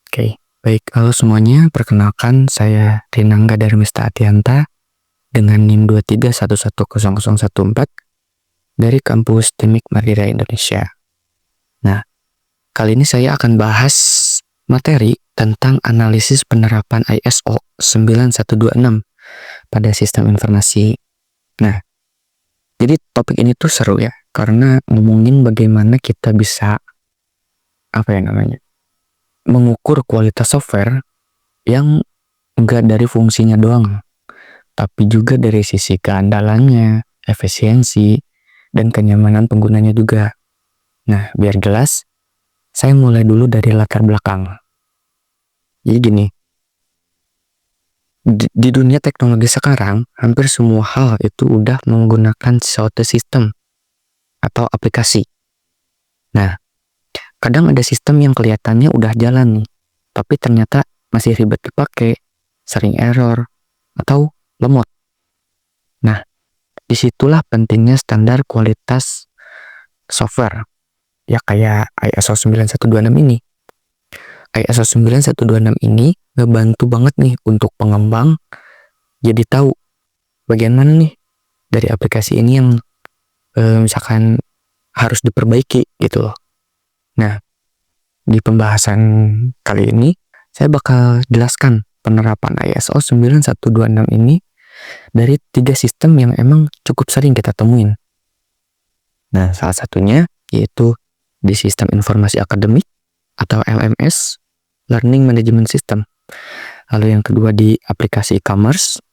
Oke, baik. Halo semuanya, perkenalkan saya Rinangga Darmista Atianta dengan NIM 2311014 dari kampus Teknik Madira Indonesia. Nah, kali ini saya akan bahas materi tentang analisis penerapan ISO 9126 pada sistem informasi. Nah, jadi topik ini tuh seru ya, karena ngomongin bagaimana kita bisa mengukur kualitas software yang enggak dari fungsinya doang, tapi juga dari sisi keandalannya, efisiensi, dan kenyamanan penggunanya juga. Nah, biar jelas, saya mulai dulu dari latar belakang. Jadi gini, di dunia teknologi sekarang, hampir semua hal itu udah menggunakan suatu sistem atau aplikasi. Nah, kadang ada sistem yang kelihatannya udah jalan nih, tapi ternyata masih ribet dipakai, sering error, atau lemot. Nah, disitulah pentingnya standar kualitas software, ya kayak ISO 9126 ini. ISO 9126 ini ngebantu banget nih untuk pengembang jadi tahu bagian mana nih dari aplikasi ini yang misalkan harus diperbaiki gitu loh. Nah, di pembahasan kali ini saya bakal jelaskan penerapan ISO 9126 ini dari 3 sistem yang emang cukup sering kita temuin. Nah, salah satunya yaitu di sistem informasi akademik atau LMS, Learning Management System. Lalu yang kedua di aplikasi e-commerce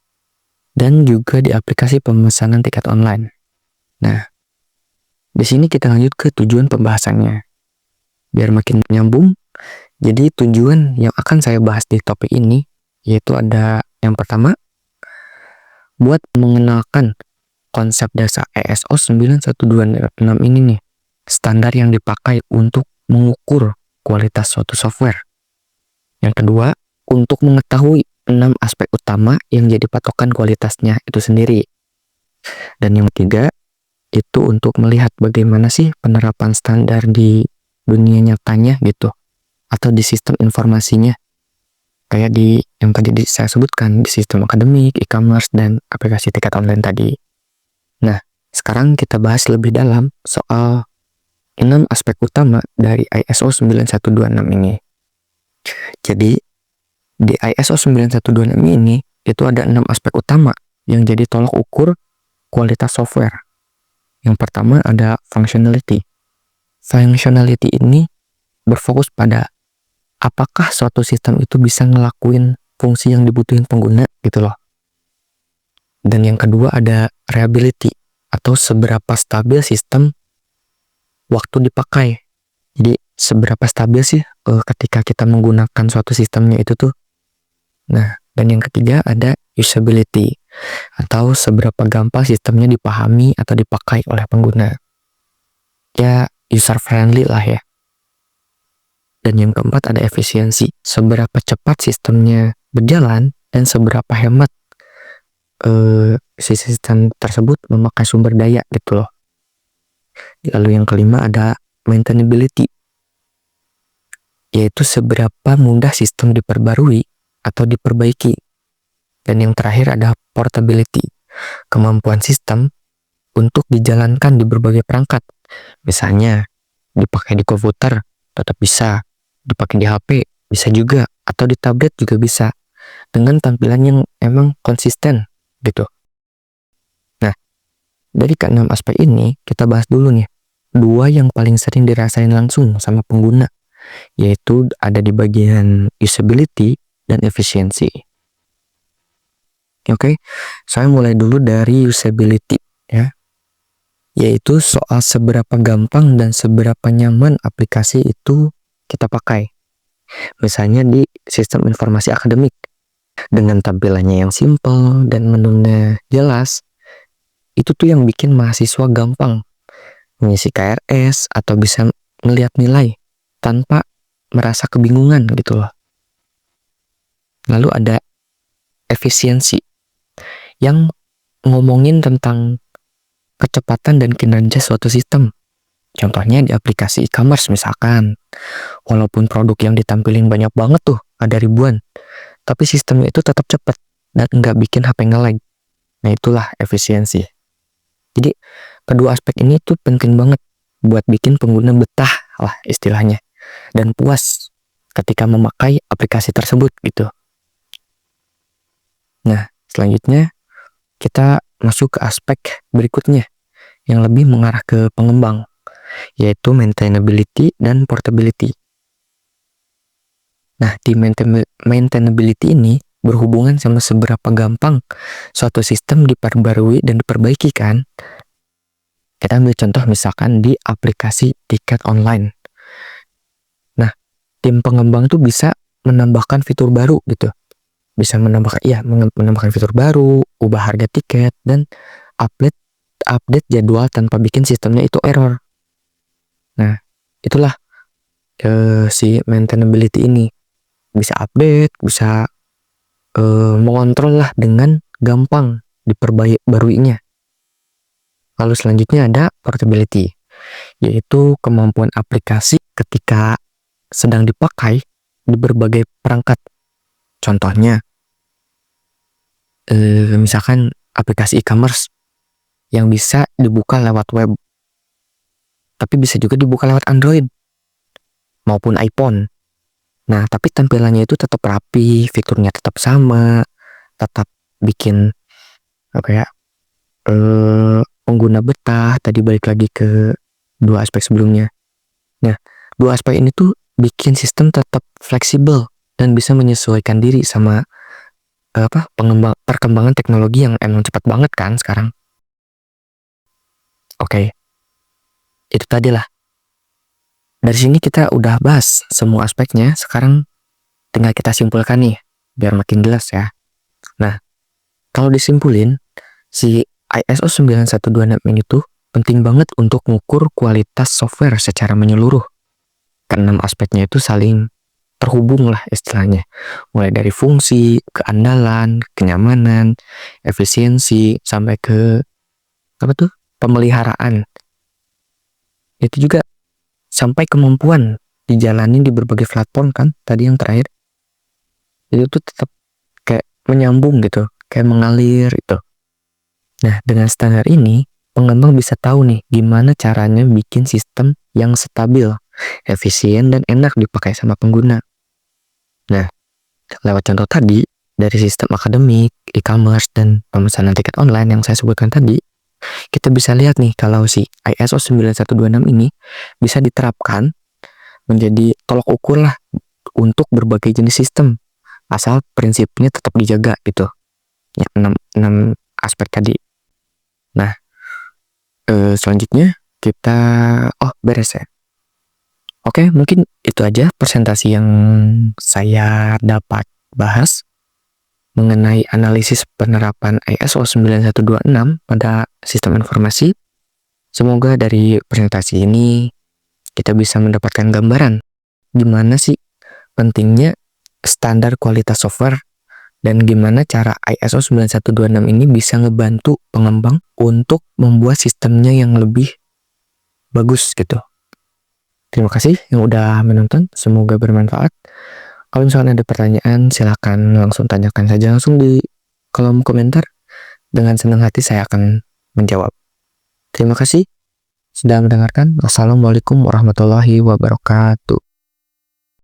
dan juga di aplikasi pemesanan tiket online. Nah, di sini kita lanjut ke tujuan pembahasannya. Biar makin nyambung, jadi tujuan yang akan saya bahas di topik ini yaitu ada yang pertama, buat mengenalkan konsep dasar ISO 9126 ini nih, standar yang dipakai untuk mengukur kualitas suatu software. Yang kedua, untuk mengetahui 6 aspek utama yang jadi patokan kualitasnya itu sendiri. Dan yang ketiga, itu untuk melihat bagaimana sih penerapan standar di dunia nyatanya gitu, atau di sistem informasinya. Kayak di yang tadi saya sebutkan, di sistem akademik, e-commerce, dan aplikasi tiket online tadi. Nah, sekarang kita bahas lebih dalam soal 6 aspek utama dari ISO 9126 ini. Jadi, di ISO 9126 ini, itu ada 6 aspek utama yang jadi tolak ukur kualitas software. Yang pertama ada functionality. Functionality ini berfokus pada apakah suatu sistem itu bisa ngelakuin fungsi yang dibutuhin pengguna gitu loh. Dan yang kedua ada reliability atau seberapa stabil sistem waktu dipakai. Jadi seberapa stabil sih ketika kita menggunakan suatu sistemnya itu tuh. Nah, dan yang ketiga ada usability atau seberapa gampang sistemnya dipahami atau dipakai oleh pengguna. Ya, user friendly lah ya. Dan yang keempat ada efisiensi, seberapa cepat sistemnya berjalan dan seberapa hemat sistem tersebut memakai sumber daya gitu loh. Lalu yang kelima ada maintainability, yaitu seberapa mudah sistem diperbarui atau diperbaiki. Dan yang terakhir ada portability, kemampuan sistem untuk dijalankan di berbagai perangkat. Misalnya dipakai di komputer tetap bisa, dipakai di HP bisa juga, atau di tablet juga bisa, dengan tampilan yang emang konsisten gitu. Nah, dari ke-6 aspek ini kita bahas dulu nih 2 yang paling sering dirasain langsung sama pengguna, yaitu ada di bagian usability dan efisiensi. Oke, saya mulai dulu dari usability ya, yaitu soal seberapa gampang dan seberapa nyaman aplikasi itu kita pakai. Misalnya di sistem informasi akademik, dengan tampilannya yang simple dan menunya jelas, itu tuh yang bikin mahasiswa gampang mengisi KRS atau bisa melihat nilai tanpa merasa kebingungan gitu loh. Lalu ada efisiensi yang ngomongin tentang kecepatan dan kinerja suatu sistem. Contohnya di aplikasi e-commerce misalkan, walaupun produk yang ditampilin banyak banget tuh, ada ribuan, tapi sistemnya itu tetap cepat dan nggak bikin HP nge-lag. Nah itulah efisiensi. Jadi kedua aspek ini tuh penting banget buat bikin pengguna betah lah istilahnya dan puas ketika memakai aplikasi tersebut gitu. Nah selanjutnya kita masuk ke aspek berikutnya yang lebih mengarah ke pengembang, yaitu maintainability dan portability. Nah di maintainability ini berhubungan sama seberapa gampang suatu sistem diperbarui dan diperbaiki kan. Kita ambil contoh misalkan di aplikasi tiket online. Nah, tim pengembang tuh bisa menambahkan fitur baru gitu. Bisa menambahkan fitur baru, ubah harga tiket, dan update jadwal tanpa bikin sistemnya itu error. Nah, itulah si maintainability ini. Bisa update, bisa mengontrol lah dengan gampang diperbaruinya. Lalu selanjutnya ada portability, yaitu kemampuan aplikasi ketika sedang dipakai di berbagai perangkat. Contohnya, misalkan aplikasi e-commerce yang bisa dibuka lewat web, tapi bisa juga dibuka lewat Android maupun iPhone. Nah, tapi tampilannya itu tetap rapi, fiturnya tetap sama, tetap bikin pengguna betah. Tadi balik lagi ke dua aspek sebelumnya. Nah, dua aspek ini tuh bikin sistem tetap fleksibel dan bisa menyesuaikan diri sama perkembangan teknologi yang emang cepat banget kan sekarang. Oke, itu tadi lah. Dari sini kita udah bahas semua aspeknya. Sekarang tinggal kita simpulkan nih, biar makin jelas ya. Nah, kalau disimpulin, si ISO 9126 ini tuh penting banget untuk mengukur kualitas software secara menyeluruh. Keenam aspeknya itu saling terhubung lah istilahnya. Mulai dari fungsi, keandalan, kenyamanan, efisiensi, sampai ke pemeliharaan. Itu juga sampai kemampuan dijalani di berbagai platform kan, tadi yang terakhir. Itu tuh tetap kayak menyambung gitu, kayak mengalir itu. Nah, dengan standar ini, pengembang bisa tahu nih gimana caranya bikin sistem yang stabil, efisien, dan enak dipakai sama pengguna. Nah, lewat contoh tadi, dari sistem akademik, e-commerce, dan pemesanan tiket online yang saya sebutkan tadi, kita bisa lihat nih kalau si ISO 9126 ini bisa diterapkan menjadi tolok ukur lah untuk berbagai jenis sistem, asal prinsipnya tetap dijaga gitu. Ya, 6 aspek tadi. Nah, selanjutnya kita beres ya. Oke, mungkin itu aja presentasi yang saya dapat bahas mengenai analisis penerapan ISO 9126 pada sistem informasi. Semoga dari presentasi ini kita bisa mendapatkan gambaran gimana sih pentingnya standar kualitas software dan gimana cara ISO 9126 ini bisa ngebantu pengembang untuk membuat sistemnya yang lebih bagus gitu. Terima kasih yang udah menonton, semoga bermanfaat. Kalau misalkan ada pertanyaan, silakan langsung tanyakan saja langsung di kolom komentar. Dengan senang hati saya akan menjawab. Terima kasih sudah mendengarkan. Wassalamualaikum warahmatullahi wabarakatuh.